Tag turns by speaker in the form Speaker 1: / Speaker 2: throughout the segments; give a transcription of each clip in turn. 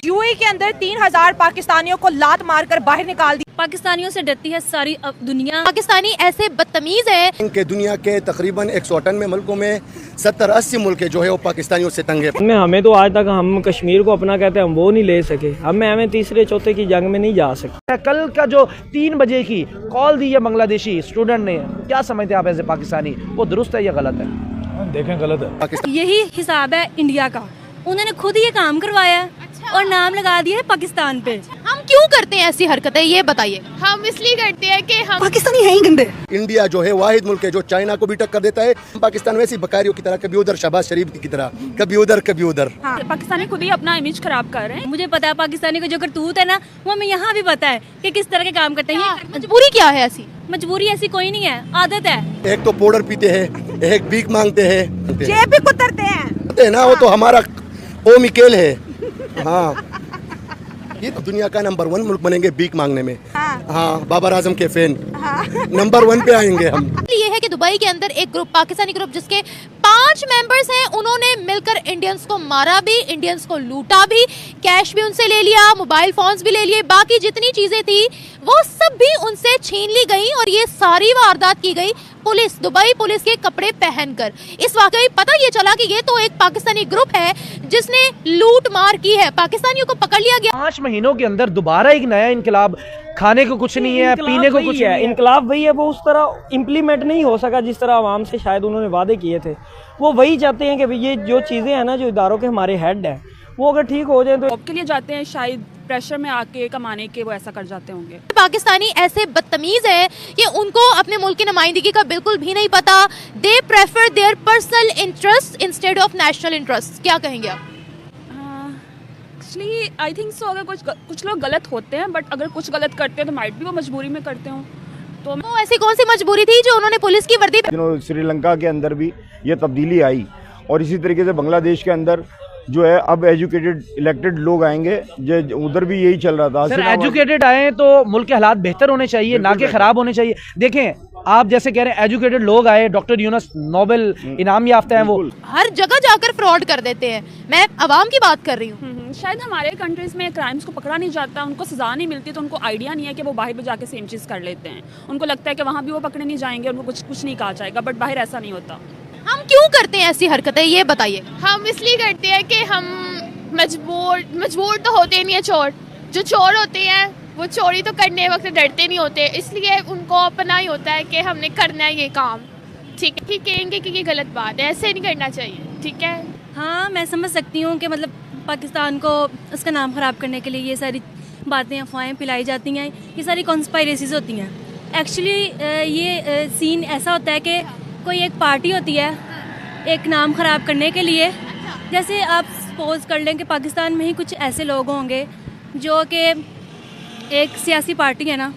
Speaker 1: UAE के अंदर 3000 पाकिस्तानियों को लात मारकर बाहर निकाल दिया।
Speaker 2: पाकिस्तानियों से डरती है सारी दुनिया।
Speaker 3: पाकिस्तानी ऐसे बदतमीज है
Speaker 4: कि दुनिया के तकरीबन 198 मुल्कों में 70-80 मुल्क जो है वो पाकिस्तानियों से तंग है।
Speaker 5: हमें तो आज तक हम कश्मीर को अपना कहते हैं हम वो नहीं ले सके। हमें तीसरे चौथे की जंग में नहीं जा सके।
Speaker 6: कल का जो 3 बजे की कॉल दी है बांग्लादेशी स्टूडेंट ने, क्या समझते हैं आप ऐसे पाकिस्तानी, वो दुरुस्त है या गलत है?
Speaker 7: देखें गलत है।
Speaker 2: यही हिसाब है इंडिया का, उन्होंने खुद ये काम करवाया और नाम लगा दिया है पाकिस्तान पे।
Speaker 3: हम क्यों करते हैं ऐसी हरकतें, ये बताइए। हम इसलिए करते हैं कि हम
Speaker 1: पाकिस्तानी है ही गंदे।
Speaker 4: इंडिया जो है वाहिद मुल्क है जो चाइना को भी टक्कर देता है। पाकिस्तान वैसी बकारियों की तरह, कभी उधर शहबाज शरीफ की तरह, कभी उधर कभी उधर।
Speaker 2: पाकिस्तानी खुद ही अपना इमेज खराब कर रहे हैं। मुझे पता है पाकिस्तानी का जो करतूत है ना, वो हमें यहाँ भी पता है कि किस तरह के काम करते हैं।
Speaker 3: मजबूरी क्या है ऐसी?
Speaker 2: मजबूरी ऐसी कोई नहीं है, आदत है।
Speaker 4: एक तो पाउडर पीते हैं, एक भीख मांगते हैं,
Speaker 1: जेब भी कुतरते हैं
Speaker 4: ना, वो तो हमारा ओ मिकेल है। हाँ, ये तो दुनिया का नंबर 1 मुल्क बनेंगे भीख मांगने में। हाँ, बाबर आजम के फैन नंबर 1 पे आएंगे हम।
Speaker 3: ये है कि दुबई के अंदर एक ग्रुप, पाकिस्तानी ग्रुप जिसके 5 मेंबर्स हैं, उन्होंने मिलकर इंडियंस को मारा भी, इंडियंस को लूटा भी, कैश भी उनसे ले लिया, मोबाइल फोन्स भी ले लिए, बाकी जितनी चीजें थी वो सब भी उनसे छीन ली गई। और ये सारी वारदात की गई पुलिस, दुबई पुलिस के कपड़े पहनकर। इस वाकई पता ये चला कि ये तो एक पाकिस्तानी ग्रुप है जिसने लूट मार की है, पाकिस्तानियों को पकड़ लिया गया।
Speaker 6: 5 महीनों के अंदर दोबारा एक नया इनकलाब। खाने को कुछ नहीं है, पीने को कुछ है।
Speaker 5: इनकलाब वही है, वो उस तरह इम्प्लीमेंट नहीं हो सका जिस तरह आवाम से शायद उन्होंने वादे किए थे। वो वही चाहते हैं कि ये जो चीज़ें हैं ना, जो इदारों के हमारे हेड हैं, वो अगर ठीक हो जाए तो
Speaker 8: जॉब के लिए जाते हैं, शायद प्रेशर में आके कमाने के वो ऐसा कर जाते होंगे।
Speaker 3: पाकिस्तानी ऐसे बदतमीज है कि उनको अपने मुल्क की नुमाइंदगी का बिल्कुल भी नहीं पता। They prefer their personal interest instead of national interest. क्या कहेंगे आप?
Speaker 8: एक्चुअली आई थिंक सो, अगर कुछ लोग गलत होते हैं, बट अगर कुछ गलत करते हैं तो माइट भी वो मजबूरी में करते हो। तो
Speaker 3: ऐसी कौन सी मजबूरी थी जो उन्होंने पुलिस की वर्दी?
Speaker 7: श्रीलंका के अंदर भी ये तब्दीली आई और इसी तरीके से बांग्लादेश के अंदर जो है अब एजुकेटेड इलेक्टेड लोग आएंगे, उधर भी यही चल रहा था।
Speaker 6: सर, एजुकेटेड आए तो मुल्क के हालात बेहतर होने चाहिए, ना कि खराब होने चाहिए। देखें, आप जैसे कह रहे हैं एजुकेटेड लोग आए, डॉक्टर यूनुस नोबेल इनाम याफ्ता है, वो
Speaker 3: हर जगह जाकर फ्रॉड कर देते हैं। मैं अवाम की बात कर रही हूँ।
Speaker 8: शायद हमारे कंट्रीज में क्राइम्स को पकड़ा नहीं जाता, उनको सजा नहीं मिलती, तो उनको आइडिया नहीं है कि वो बाहर भी जाके सेम चीज़ कर लेते हैं। उनको लगता है कि वहाँ भी वो पकड़े नहीं जाएंगे, उनको कुछ नहीं कहा जाएगा, बट बाहर ऐसा नहीं होता।
Speaker 3: हम क्यों करते हैं ऐसी हरकतें, ये बताइए। हम इसलिए करते हैं कि हम मजबूर तो होते नहीं है। चोर जो चोर होते हैं वो चोरी तो करने वक्त डरते नहीं होते, इसलिए उनको अपना ही होता है कि हमने करना है ये काम। ठीक है, कहेंगे कि ये गलत बात है, ऐसे नहीं करना चाहिए। ठीक है,
Speaker 2: हाँ, मैं समझ सकती हूँ कि मतलब पाकिस्तान को उसका नाम ख़राब करने के लिए ये सारी बातें, अफवाहें फैलाई जाती हैं, ये सारी कॉन्स्पायरेसीज होती हैं। एक्चुअली ये सीन ऐसा होता है कि कोई एक पार्टी होती है एक नाम ख़राब करने के लिए। जैसे आप सपोज कर लें कि पाकिस्तान में ही कुछ ऐसे लोग होंगे जो कि एक सियासी पार्टी है ना,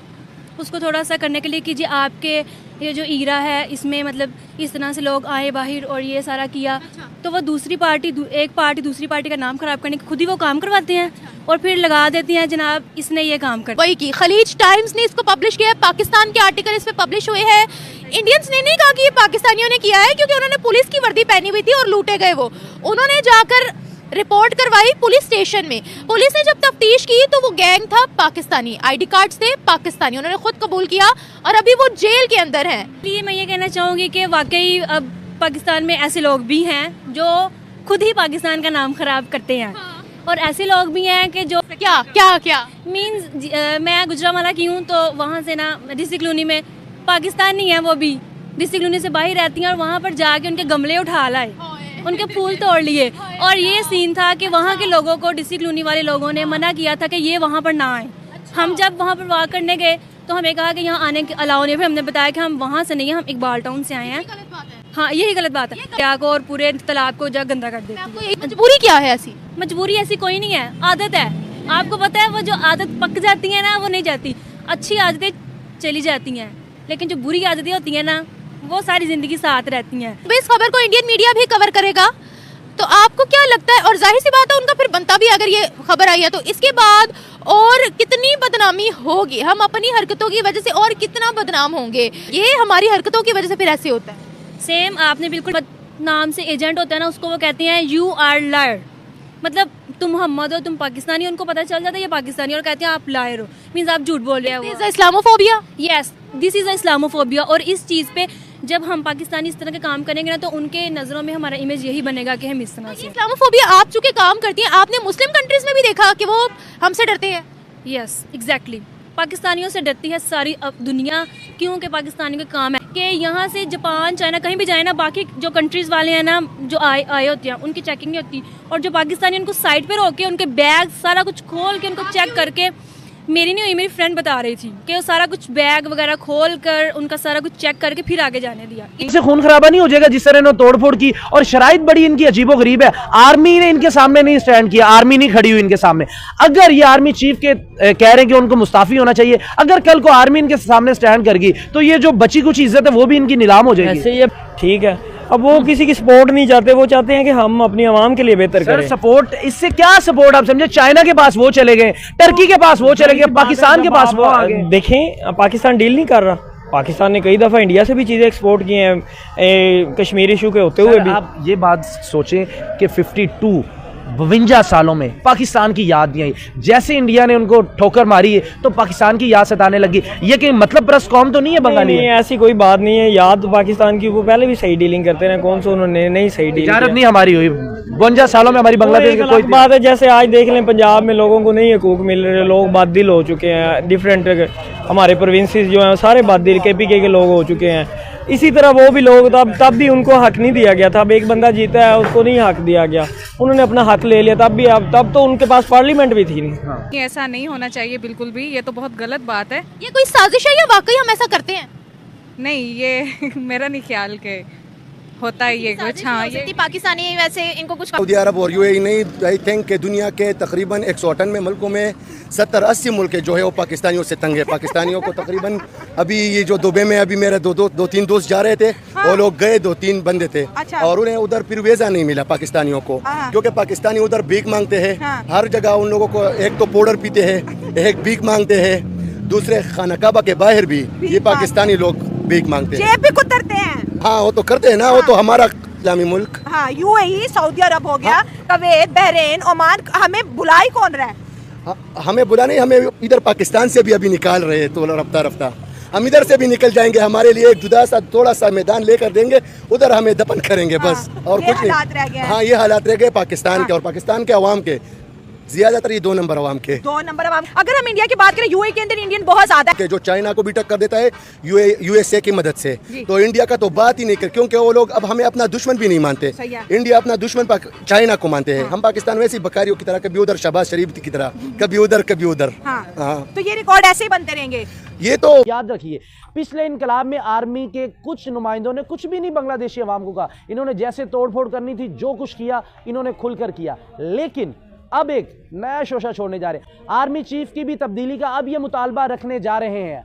Speaker 2: उसको थोड़ा सा करने के लिए कि जी आपके ये जो ईरा है इसमें मतलब इस तरह से लोग आए बाहर और ये सारा किया, तो वो दूसरी पार्टी एक पार्टी दूसरी पार्टी का नाम ख़राब करने के खुद ही वो काम करवाते हैं और फिर लगा देती हैं जनाब इसने ये काम कर।
Speaker 3: वही की खलीज टाइम्स ने इसको पब्लिश किया है, पाकिस्तान के आर्टिकल इस पे पब्लिश हुए हैं। इंडियंस ने नहीं कहा कि ये पाकिस्तानियों ने किया है, क्योंकि उन्होंने पुलिस की वर्दी पहनी हुई थी और लूटे गए। वो उन्होंने जाकर रिपोर्ट करवाई पुलिस स्टेशन में। पुलिस ने जब तफ्तीश की तो वो गैंग था पाकिस्तानी, आईडी कार्ड्स थे पाकिस्तानी, उन्होंने खुद कबूल किया और अभी वो जेल के अंदर हैं।
Speaker 2: इसलिए मैं ये कहना चाहूँगी कि वाकई अब पाकिस्तान में ऐसे लोग भी हैं जो खुद ही पाकिस्तान का नाम ख़राब करते हैं। और ऐसे लोग भी हैं कि जो क्या मीन्स मैं गुजरावाला की हूँ, तो वहाँ से ना डिस्ट्रिक्ट कॉलोनी में पाकिस्तानी है, वो भी डिस्ट्रिक्ट कॉलोनी से बाहर रहती हैं और वहाँ पर जाके उनके गमले उठा लाए, उनके फूल तोड़ लिए। और ये सीन था कि वहाँ के लोगों को, डिस्ट्रिक्ट कॉलोनी वाले लोगों ने मना किया था कि ये वहाँ पर ना आए। हम जब वहाँ पर वॉक करने गए तो हमें कहा कि यहाँ आने के अलाउ नहीं। फिर हमने बताया कि हम वहाँ से नहीं हैं, हम इकबाल टाउन से आए हैं। हाँ, यही गलत बात है। क्या को और पूरे तालाब को जा गंदा कर देती है।
Speaker 3: मजबूरी क्या है ऐसी?
Speaker 2: मजबूरी ऐसी कोई नहीं है, आदत है। आपको पता है वो जो आदत पक जाती है ना, वो नहीं जाती। अच्छी आदतें चली जाती हैं, लेकिन जो बुरी आदतें होती हैं ना, वो सारी जिंदगी साथ रहती हैं।
Speaker 3: तो इस खबर को इंडियन मीडिया भी कवर करेगा, तो आपको क्या लगता है? और जाहिर सी बात है उनका फिर बनता भी, अगर ये खबर आई है तो इसके बाद और कितनी बदनामी होगी, हम अपनी हरकतों की वजह से और कितना बदनाम होंगे। ये हमारी हरकतों की वजह से फिर ऐसे होता है।
Speaker 2: सेम आपने बिल्कुल नाम से एजेंट होता है ना, उसको वो कहते हैं यू आर लायर। मतलब तुम मोहम्मद हो, तुम पाकिस्तानी हो, उनको पता चल जाता है ये पाकिस्तानी और कहते हैं आप लायर हो, मीन्स आप झूठ बोल रहे हो।
Speaker 3: Islamophobia.
Speaker 2: Yes, this is Islamophobia. और इस चीज़ पे जब हम पाकिस्तानी इस तरह के काम करेंगे ना तो उनके नज़रों में हमारा इमेज यही बनेगा कि हम इस तरह से।
Speaker 3: इस्लामोफोबिया आप चूंकि काम करती हैं, आपने मुस्लिम कंट्रीज में भी देखा कि वो हमसे डरते हैं।
Speaker 2: Yes, exactly. पाकिस्तानियों से डरती है सारी अब दुनिया, क्योंकि पाकिस्तानियों का काम है कि यहाँ से जापान, चाइना कहीं भी जाए ना, बाकी जो कंट्रीज़ वाले हैं ना जो आए होते हैं उनकी चेकिंग नहीं होती, और जो पाकिस्तानी उनको साइड पे रोक के उनके बैग सारा कुछ खोल के उनको चेक करके, मेरी नहीं हुई, मेरी फ्रेंड बता रही थी कि वो सारा कुछ बैग वगैरह खोल कर उनका सारा कुछ चेक करके फिर आगे जाने दिया।
Speaker 6: इनसे खून खराबा नहीं हो जाएगा जिस तरह इन्होंने तोड़फोड़ की, और शराइत बड़ी इनकी अजीबो गरीब है। आर्मी ने इनके सामने नहीं स्टैंड किया, आर्मी नहीं खड़ी हुई इनके सामने। अगर ये आर्मी चीफ के कह रहे हैं कि उनको मुस्ताफी होना चाहिए, अगर कल को आर्मी इनके सामने स्टैंड करेगी तो ये जो बची कुछ इज्जत है वो भी इनकी नीलाम हो जाएगी।
Speaker 5: ऐसे ये ठीक है, अब वो किसी की सपोर्ट नहीं चाहते, वो चाहते हैं कि हम अपनी आवाम के लिए बेहतर करें।
Speaker 6: सपोर्ट, इससे क्या सपोर्ट आप समझे? चाइना के पास वो चले गए, टर्की के पास वो चले गए, पाकिस्तान के पास वो आ गए।
Speaker 5: देखें, पाकिस्तान डील नहीं कर रहा। पाकिस्तान ने कई दफ़ा इंडिया से भी चीज़ें एक्सपोर्ट की हैं, कश्मीर इशू के होते हुए भी।
Speaker 6: आप ये बात सोचें कि 52 सालों में पाकिस्तान की याद नहीं आई। जैसे इंडिया ने उनको ठोकर मारी है तो पाकिस्तान की याद सताने लगी। ये कि मतलब परस्त कौम तो नहीं है बंगाली?
Speaker 5: नहीं, ऐसी कोई बात नहीं है। याद पाकिस्तान की, वो पहले भी सही डीलिंग करते रहे, कौन सा उन्होंने नहीं सही डीलिंग
Speaker 6: इजारत नहीं हमारी हुई 52 सालों में हमारी बांग्लादेश की कोई
Speaker 5: बात है। जैसे आज देख लें, पंजाब में लोगों को नहीं हकूक मिल रहे, लोग बाददिल हो चुके हैं। डिफरेंट हमारे प्रोविंसेस जो हैं सारे बाददिल KPK के लोग हो चुके हैं। इसी तरह वो भी लोग तब भी उनको हक नहीं दिया गया था। अब एक बंदा जीता है, उसको नहीं हक दिया गया, उन्होंने अपना हक ले लिया। तब तो उनके पास पार्लियामेंट भी थी नहीं।
Speaker 9: ऐसा नहीं होना चाहिए बिल्कुल भी, ये तो बहुत गलत बात है।
Speaker 3: ये कोई साजिश है या वाकई हम ऐसा करते हैं?
Speaker 9: नहीं, ये मेरा नहीं ख्याल के होता है ये कुछ। हाँ, ये
Speaker 3: पाकिस्तानी वैसे इनको कुछ
Speaker 4: सऊदी अरब और UAE नहीं, आई थिंक कि दुनिया के तकरीबन 198 मुल्कों में 70-80 मुल्क जो है वो पाकिस्तानियों से तंग है। पाकिस्तानियों को तकरीबन अभी ये जो दुबई में अभी मेरे दो तीन दोस्त जा रहे थे, वो लोग गए, 2-3 बंदे थे।
Speaker 1: अच्छा।
Speaker 4: और उन्हें उधर फिर वीज़ा नहीं मिला पाकिस्तानियों को, क्योंकि पाकिस्तानी उधर भीख मांगते हैं। हर जगह उन लोगों को एक तो पाउडर पीते हैं, एक भीख मांगते हैं, दूसरे खाना काबा के बाहर भी ये पाकिस्तानी लोग भीख मांगते हैं,
Speaker 1: जेब भी कुतरते हैं।
Speaker 4: हाँ, वो तो करते हैं ना, वो तो हमारा इस्लामी मुल्क।
Speaker 1: हाँ, UAE, सऊदी अरब हो गया, कुवैत, बहरीन, ओमान, हमें बुला ही कौन रहा है?
Speaker 4: हमें बुला नहीं, हमें इधर पाकिस्तान से भी अभी निकाल रहे हैं, तो रफ्ता रफ्ता हम इधर से भी निकल जाएंगे। हमारे लिए एक जुदा सा थोड़ा सा मैदान लेकर देंगे, उधर हमें दफन करेंगे बस। और कुछ नहीं। हाँ, ये हालात रह गए पाकिस्तान के, और पाकिस्तान के अवाम के, ज्यादातर ये 2 नंबर अवाम के।
Speaker 1: 2 नंबर अवाम। अगर हम इंडिया की बात करें, UAE के अंदर इंडियन बहुत ज्यादा है,
Speaker 4: जो चाइना को भी टक्कर देता है USA की मदद से, तो इंडिया का तो बात ही नहीं कर, क्योंकि वो लोग अब हमें अपना दुश्मन भी नहीं मानते। इंडिया अपना दुश्मन चाइना को मानते हैं। हम पाकिस्तान वैसी बकारियों की तरह, कभी उधर शहबाज शरीफ की तरह, कभी उधर कभी उधर।
Speaker 1: हाँ, तो ये रिकॉर्ड ऐसे ही बनते रहेंगे।
Speaker 4: ये तो
Speaker 6: याद रखिए, पिछले इनकलाब में आर्मी के कुछ नुमाइंदों ने कुछ भी नहीं बांग्लादेशी अवाम को कहा। इन्होंने जैसे तोड़फोड़ करनी थी, जो कुछ किया इन्होंने खुलकर किया। लेकिन अब एक नया शोशा छोड़ने जा रहे हैं। आर्मी चीफ की भी तब्दीली का अब ये मुतालबा रखने जा रहे हैं।